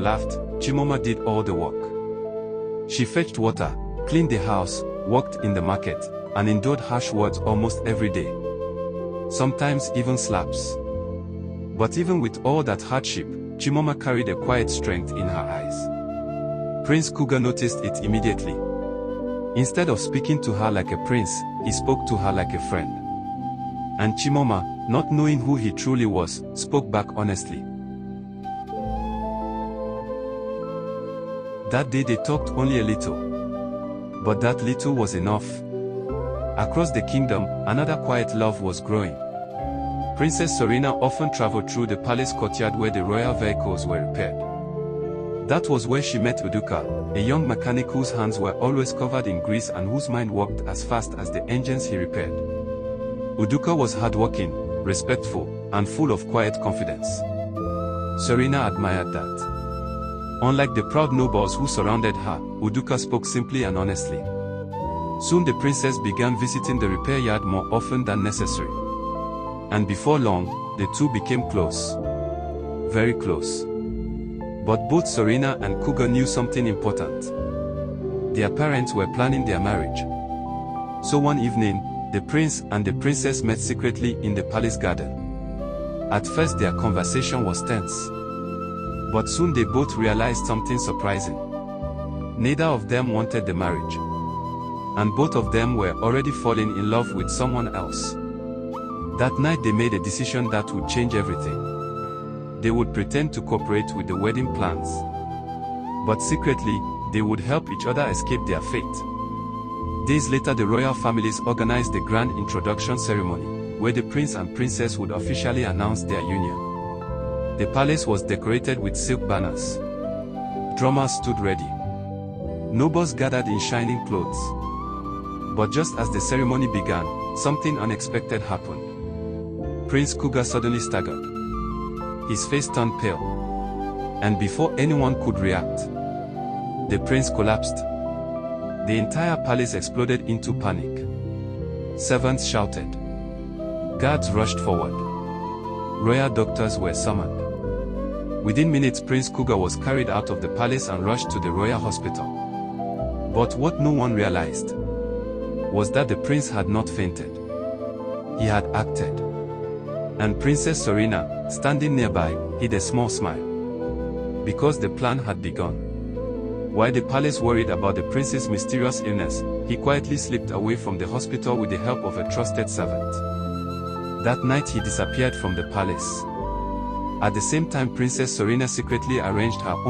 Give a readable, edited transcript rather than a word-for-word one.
and laughed, Chimoma did all the work. She fetched water, cleaned the house, worked in the market, and endured harsh words almost every day. Sometimes even slaps. But even with all that hardship, Chimoma carried a quiet strength in her eyes. Prince Kuga noticed it immediately. Instead of speaking to her like a prince, he spoke to her like a friend. And Chimoma, not knowing who he truly was, spoke back honestly. That day they talked only a little. But that little was enough. Across the kingdom, another quiet love was growing. Princess Sorina often traveled through the palace courtyard where the royal vehicles were repaired. That was where she met Uduka, a young mechanic whose hands were always covered in grease and whose mind worked as fast as the engines he repaired. Uduka was hardworking, respectful, and full of quiet confidence. Sorina admired that. Unlike the proud nobles who surrounded her, Uduka spoke simply and honestly. Soon the princess began visiting the repair yard more often than necessary. And before long, the two became close. Very close. But both Sorina and Kuga knew something important. Their parents were planning their marriage. So one evening, the prince and the princess met secretly in the palace garden. At first their conversation was tense. But soon they both realized something surprising. Neither of them wanted the marriage. And both of them were already falling in love with someone else. That night they made a decision that would change everything. They would pretend to cooperate with the wedding plans. But secretly, they would help each other escape their fate. Days later the royal families organized the grand introduction ceremony, where the prince and princess would officially announce their union. The palace was decorated with silk banners. Drummers stood ready. Nobles gathered in shining clothes. But just as the ceremony began, something unexpected happened. Prince Kuga suddenly staggered. His face turned pale. And before anyone could react, the prince collapsed. The entire palace exploded into panic. Servants shouted. Guards rushed forward. Royal doctors were summoned. Within minutes Prince Kuga was carried out of the palace and rushed to the royal hospital. But what no one realized was that the prince had not fainted. He had acted. And Princess Sorina, standing nearby, hid a small smile. Because the plan had begun. While the palace worried about the prince's mysterious illness, he quietly slipped away from the hospital with the help of a trusted servant. That night he disappeared from the palace. At the same time Princess Sorina secretly arranged her own